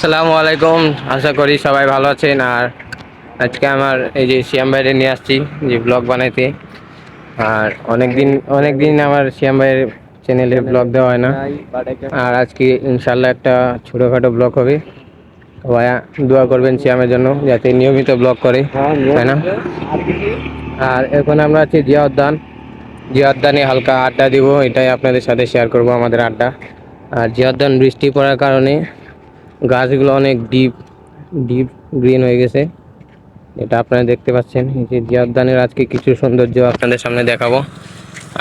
আসসালামু আলাইকুম। আশা করি সবাই ভালো আছেন। আর আজকে আমার এই যে শ্যাম ভাইরে নিয়ে আসছি যে ব্লগ বানাইতে। আর অনেক দিন আমার শ্যাম ভাইয়ের চ্যানেলে ব্লগ দেওয়া হয় না। আর আজকে ইনশাল্লাহ একটা ছোটোখাটো ব্লগ হবে। ভাইয়া দোয়া করবেন শ্যামের জন্য যাতে নিয়মিত ব্লগ করে, তাই না? আর এখন আমরা আছি জিয়া উদ্যানে হালকা আড্ডা দিব, এটাই আপনাদের সাথে শেয়ার করব আমাদের আড্ডা। আর জিয়া উদ্যান বৃষ্টি পড়ার কারণে গাছগুলো অনেক ডিপ ডিপ গ্রিন হয়ে গেছে, এটা আপনারা দেখতে পাচ্ছেন। এই যে জিয়া উদ্যানের আজকে কিছু সৌন্দর্য আপনাদের সামনে দেখাবো।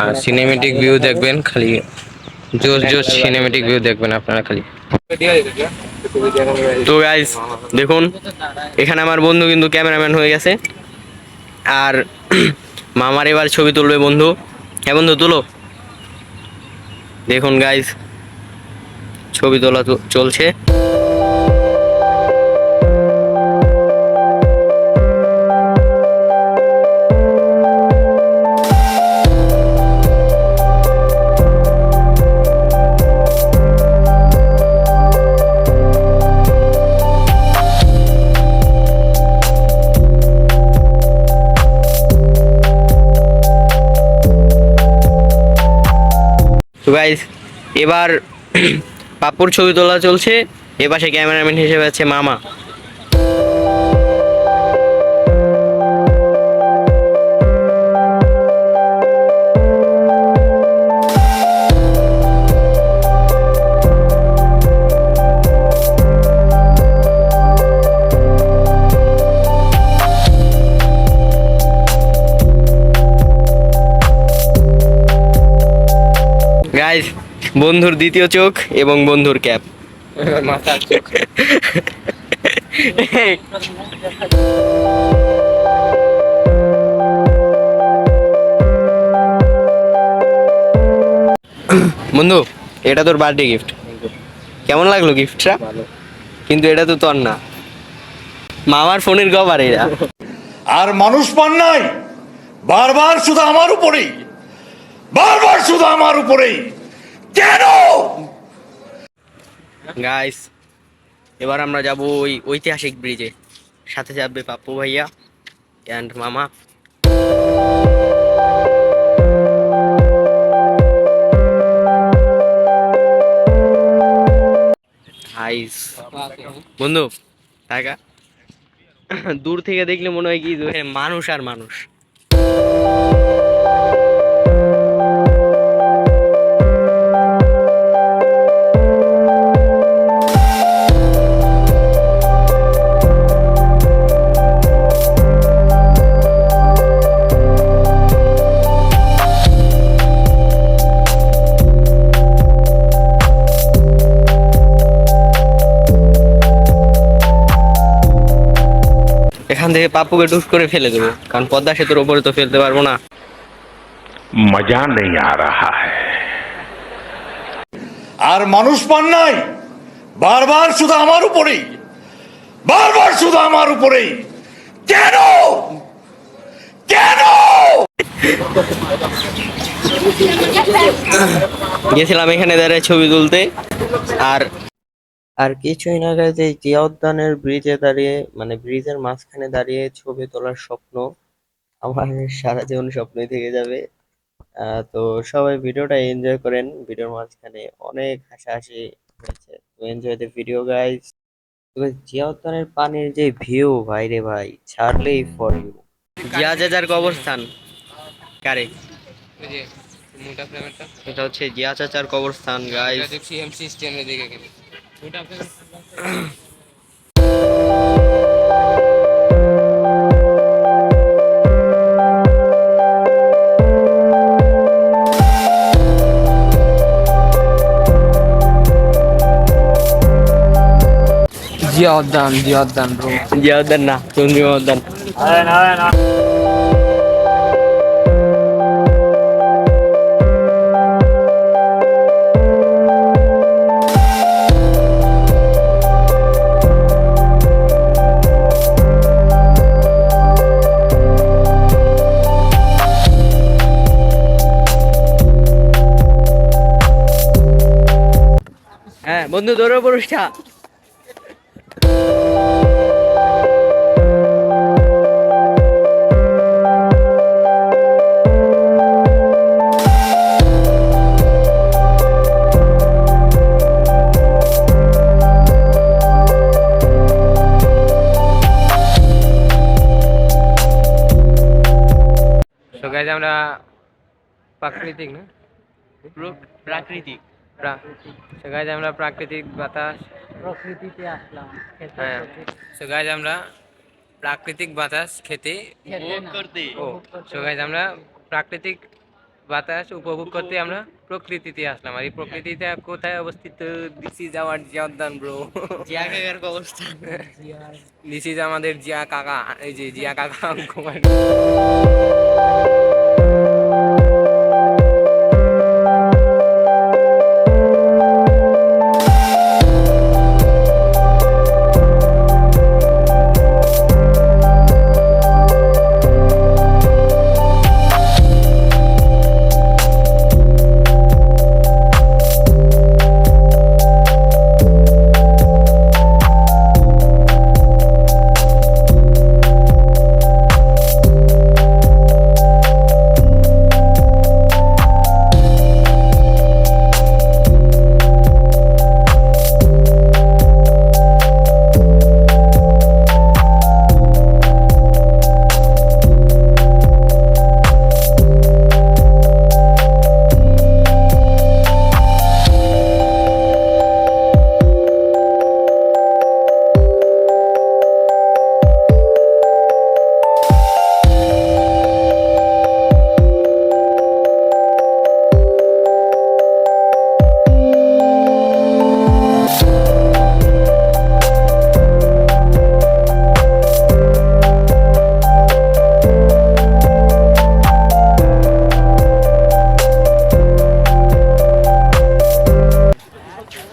আর সিনেমেটিক ভিউ দেখবেন, খালি জোস জোস সিনেমেটিক ভিউ দেখবেন আপনারা খালি। তো গাইস দেখুন, এখানে আমার বন্ধু কিন্তু ক্যামেরাম্যান হয়ে গেছে। আর মামার এবার ছবি তুলবে বন্ধু। হ্যাঁ বন্ধু, তুলো। দেখুন গাইস, ছবি তোলা চলছে। তো গাইস এবার পাপ্পুর ছবি তোলা চলছে। এপাশে ক্যামেরাম্যান হিসেবে আছে মামা। গাইস বন্ধুর দ্বিতীয় চোখ এবং বন্ধুর ক্যাপ। মাথার চোখ। বন্ধু, এটা তোর বার্থডে গিফট। কেমন লাগলো গিফটটা? কিন্তু এটা তো তোর না, মামার ফোনের কভার এটা। আর মানুষ পান নাই, বারবার শুধু আমার উপরেই, বারবার শুধু আমার উপরেই কেন? গাইস এবার আমরা যাব ওই ঐতিহাসিক ব্রিজে, সাথে যাবে পাপ্পু ভাইয়া অ্যান্ড মামা। হাইস বন্ধু, টাকা দূর থেকে দেখলে মনে হয় কি মানুষ আর মানুষ। এখান থেকে পাপ্পুকে টুস করে ফেলে দেবো, কারণ পদ্মা সেতুর ওপরে তো ফেলতে পারবো না। মজা নেই আ রাহা হ্যায়। আর মানুষ পান নাই, বারবার শুধু আমার উপরেই, বারবার শুধু আমার উপরেই কেন? কেন? গেছিলাম এখানে দাঁড়িয়ে ছবি তুলতে। আর আর কিছুই না গাইজ, এই জিয়া উদ্যানের ব্রিজে দাঁড়িয়ে, মানে ব্রিজের মাঝখানে দাঁড়িয়ে ছবি তোলার স্বপ্ন আমার সারা জীবন স্বপ্নই থেকে যাবে। তো সবাই ভিডিওটা এনজয় করেন, ভিডিওর মাঝখানে অনেক হাসাহাসি হয়েছে। তো enjoy the video guys. Zia উদ্যানের পানির যে ভিউ, ভাই রে ভাই, ছাড়লেই ফর ইউ। জিয়া চাচার কবরস্থান কারে, ওই যে মোটা ফ্রেমেরটা, এটা হচ্ছে জিয়া চাচার কবরস্থান গাইস। এটা দেখছি এমসি স্ট্যান্ডে দিকে গেলে মোটা ফ্রেমের। জিয়া উদ্যান ব্রো, জিয়া উদ্যান না, চন্দ্রিমা উদ্যান। হ্যাঁ বন্ধু, দৌড় পুরস্কার। প্রাকৃতিক না প্রাকৃতিক সো গাইজ আমরা প্রাকৃতিক বাতাস প্রকৃতিতে আসলাম খেতে হ্যাঁ সো গাইজ আমরা প্রাকৃতিক বাতাস খেতে করতে ও সো গাইজ আমরা প্রাকৃতিক বাতাস উপভোগ করতে আমরা প্রকৃতিতে আসলাম। আর এই প্রকৃতিতে কোথায় অবস্থিত? This is our Ziauddin bro. Zia কাকার অবস্থা। দিস ইজ আমাদের জিয়া কাকা, এই যে জিয়া কাকা ঘুমায়।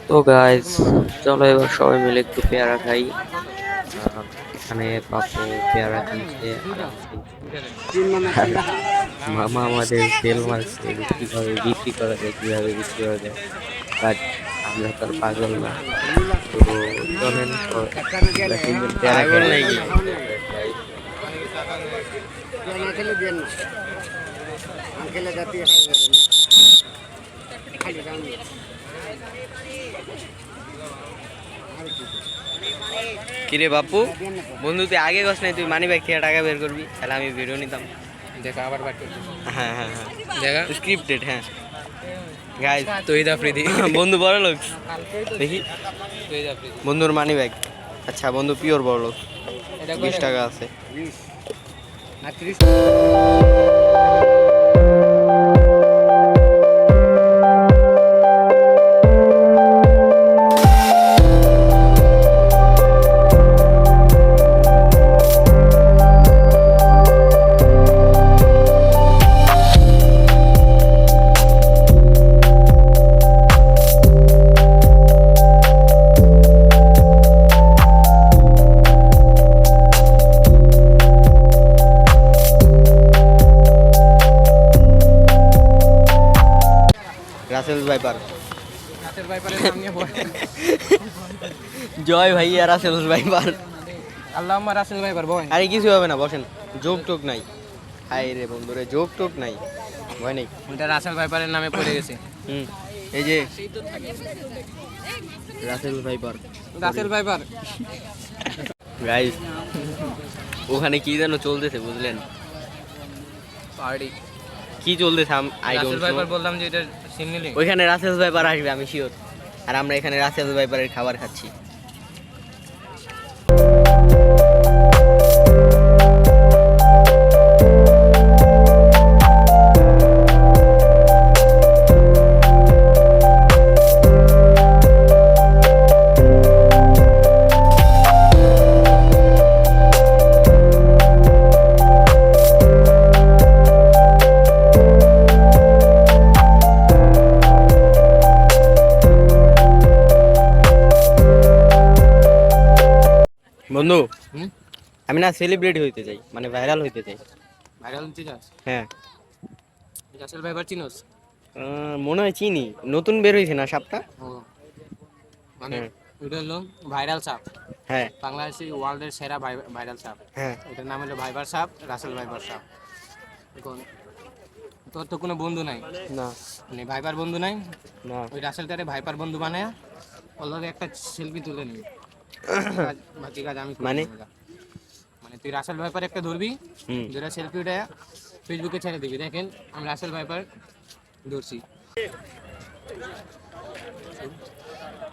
তো গাইস চলো এবার সবাই মিলে একটু পেয়ারা খাই। এখানে পাপু পেয়ারা কিনছে আর মামা আমাদের তেল মারছে কিভাবে বিক্রি করা যায়, কিভাবে বিক্রি করা যায়, বাট আমরা তো আর পাগল না। তো চলেন পেয়ারা খেয়ে কিরে বাপু, বন্ধু তুই আগে গছ নাই, তুই মানি ব্যাগ থেকে টাকা বের করবি, তাহলে আমি ভিডিও নিতাম। দেখা আবার বাট করতে হ্যাঁ হ্যাঁ হ্যাঁ দেখা স্ক্রিপ্টেড। হ্যাঁ গাইস তুই দা ফ্রিদি বন্ধু বড় লোক দেখি, তুই দা ফ্রিদি বন্ধুর মানি ব্যাগ। আচ্ছা বন্ধু পিওর বড় লোক, এটা 20 টাকা আছে। রাসেল ভাইপার, রাতের ভাইপারের নাম নিয়ে বল। জয় ভাইয়া রাসেল ভাইপার। আল্লাহুম্মা রাসেল ভাইপার বয়। আরে কিছু হবে না, বসেন। যোগ টোক নাই, হাই রে বন্ধুরে, যোগ টোক নাই, ভয় নেই। ওটা রাসেল ভাইপারের নামে পড়ে গেছে। এই যে Russell viper, Russell viper guys ওখানে কি যেন চলতেছে বুঝলেন? পার্টি কি চলতেছে I Russell don't viper no. বললাম যে এটা সিম নিলি। ওইখানে রাসেল ভাইপার আসবে আমি শিওর, আর আমরা এখানে রাসেল ভাইপারের খাবার খাচ্ছি। বন্ধু হুম? আমি না সেলিব্রিটি হইতে চাই, মানে ভাইরাল হইতে চাই। ভাইরাল হতে যাস? হ্যাঁ রাসেল ভাইপার চিনোস? মনে হয় চিনি, নতুন বের হয়েছে না সাপটা। ও মানে হ্যাঁ। এটা হলো ভাইরাল সাপ, হ্যাঁ বাংলাদেশি ওয়ার্ল্ডের সেরা ভাইরাল সাপ। হ্যাঁ এটার নাম হলো ভাইপার সাপ, রাসেল ভাইপার সাপ। এখন তোর তো কোনো বন্ধু নাই, না মানে ভাইপার বন্ধু নাই, না ওই রাসেলটারে ভাইপার বন্ধু বানায় অলরেডি একটা সেলফি তুলে নিবি। বাকি কাজ আমি মানে? মানে তুই রাসেল ভাইপার একটা ধরবি, হুম যেটা সেলফি উঠে ফেসবুকে ছেড়ে দিবি। দেখেন আমরা রাসেল ভাইপার ধরছি।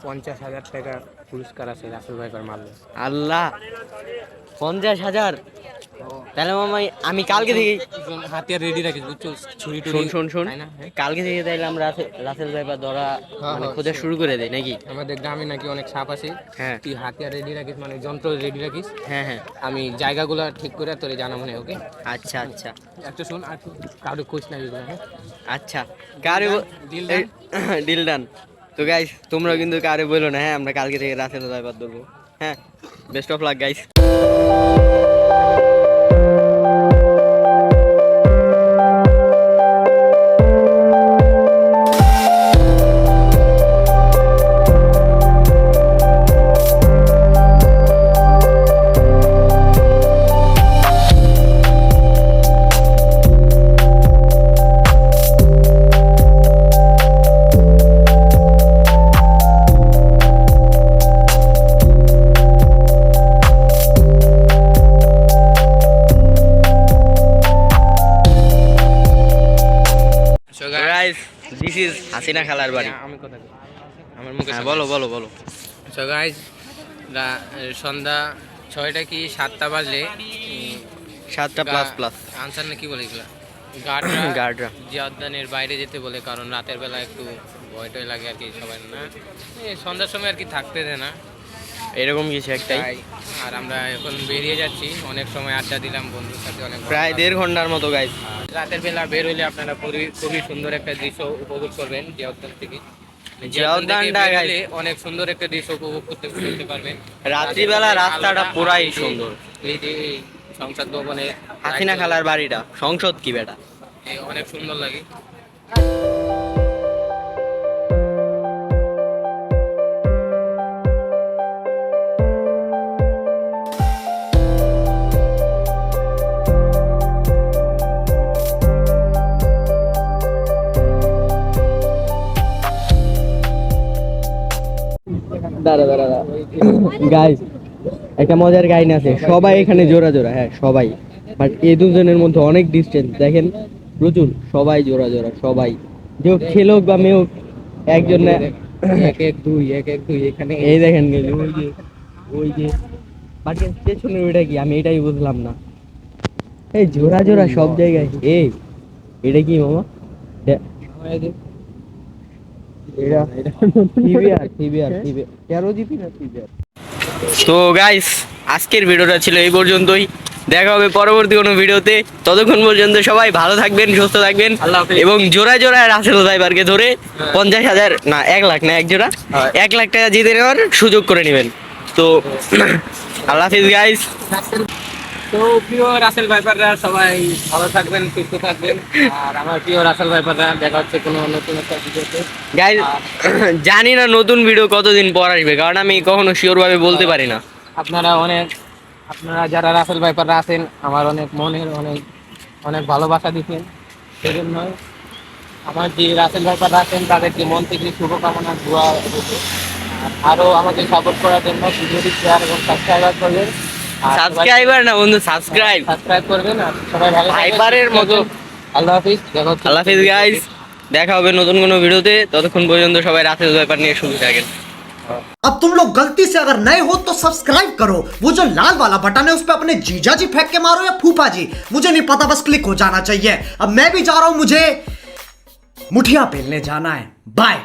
50,000 টাকা পুরস্কার আছে রাসেল ভাইপার মারলে। আল্লাহ, 50,000! তাহলে মামা আমি কালকে থেকে হাতিয়ার রেডি রাখিস, বুঝছো? ছুরি শোন তাই না? কালকে থেকে তাইলে আমরা রাসেল ভাইপার ধরা মানে হ্যাঁ, খোঁজা শুরু করে দেই নাকি? আমাদের গ্রামে নাকি অনেক সাপ আছে। হ্যাঁ তুই হাতিয়ার রেডি রাখিস, মানে যন্ত্র রেডি রাখিস। হ্যাঁ হ্যাঁ, আমি জায়গাগুলো ঠিক করে তোরে জানাবো না, ওকে? আচ্ছা আচ্ছা একটা শোন, আর কারো কোচ না এগুলো, হ্যাঁ? আচ্ছা। কারে Deal done? Deal done. তো গাইস তোমরা কিন্তু কারে বলো না, হ্যাঁ আমরা কালকে থেকে রাসেল ভাইপার ধরবো। হ্যাঁ, best of luck guys. So guys this is Hasina খালার বাড়ি। আমি কথা বলি। আমার মুখে হ্যাঁ বলো বলো বলো। সো গাইজ, সন্ধ্যা 6টা কি 7টা বাজলে 7টা প্লাস আনসার না কি বলে এগুলা, গার্ডরা জিয়াউদ্দানের বাইরে যেতে বলে, কারণ রাতের বেলা একটু ভয় টয় লাগে আর কি সবাই না, এই সন্ধ্যার সময় আর কি থাকতে দেয় না, এরকম কিছু একটাই। তাই। আর আমরা এখন বেরিয়ে যাচ্ছি, অনেক সময় আড্ডা দিলাম বন্ধুর সাথে, অনেক প্রায় 1.5 ঘন্টার মতো গাইস। রাতের বেলা বের হইলে আপনারা খুবই সুন্দর একটা দৃশ্য উপভোগ করবেন জিয়াউদ্দান থেকে। জিয়াউদ্দানটা বের guys, হলে অনেক সুন্দর একটা দৃশ্য উপভোগ করতে পারবেন। রাত্রিবেলা রাস্তাটা পুরাই সুন্দর। এই যে সংসদ ভবনে হাসিনা খালার বাড়িটা, সংসদ কি বেটা। অনেক সুন্দর লাগে। গাইস একটা মজার কাহিনী আছে, সবাই এখানে জোড়া জোড়া, হ্যাঁ সবাই, বাট এই দুজনের মধ্যে অনেক ডিস্টেন্স দেখেন, প্রচুর, সবাই জোড়া জোড়া, সবাই যে হোক, ছেলে হোক বা মেয়ে হোক, একজন না, 1-1-2 এখানে এই দেখেন ওই যে বাট পেছনের ওইটা কি, আমি এটাই বুঝলাম না। এই জোড়া জোড়া সব জায়গায়। এই এটা কি মামা? তো গাইস আজকের ভিডিওটা ছিল এই পর্যন্তই, দেখা হবে পরবর্তী কোনো ভিডিওতে। ততক্ষণ পর্যন্ত সবাই ভালো থাকবেন, সুস্থ থাকবেন, আল্লাহ হাফেজ। এবং জোড়ায় জোড়ায় রাসেল ভাইপারকে ধরে 50,000 না 1 লাখ না, এক জোড়া 1 লাখ টাকা জিতে নেওয়ার সুযোগ করে নেবেন। তো আল্লাহ হাফিজ গাইস। তো প্রিয় রাসেল ভাইপাররা সবাই ভালো থাকবেন, সুস্থ থাকবেন, আর আমার প্রিয় রাসেল ভাইপাররা দেখা হচ্ছে কোনো নতুন একটা ভিডিওতে। গাইস জানি না নতুন ভিডিও কতদিন পর আসবে, কারণ আমি কখনো শিওর ভাবে বলতে পারি না। আপনারা যারা রাসেল ভাইপাররা আছেন, আমার অনেক মনের অনেক ভালোবাসা দিচ্ছেন, সেই জন্য আমার যে রাসেল ভাইপাররা আছেন তাদেরকে মন থেকে শুভকামনা, দোয়া রইলো। আর আরও আমাকে সাপোর্ট করার জন্য ভিডিওটি শেয়ার এবং সাবস্ক্রাইব করবেন। সাবস্ক্রাইবার না বন্ধু, সাবস্ক্রাইব করবেন, আর সবাই ভালো থাকবেন, ভাইপারের মতো। আল্লাহ হাফিজ, দেখা হচ্ছে। আল্লাহ হাফিজ গাইস, দেখা হবে নতুন কোনো ভিডিওতে। ততক্ষণ পর্যন্ত সবাই রাসেল ভাইপার নিয়ে সুখী থাকেন। अब तुम लोग गलती से अगर नए हो तो सब्सक्राइब करो, वो जो लाल वाला बटन है उस पर अपने जीजा जी फेंक के मारो या फूफा जी, मुझे नहीं पता, बस क्लिक हो जाना चाहिए। अब मैं भी जा रहा हूं, मुझे मुठिया पेलने जाना है। बाय।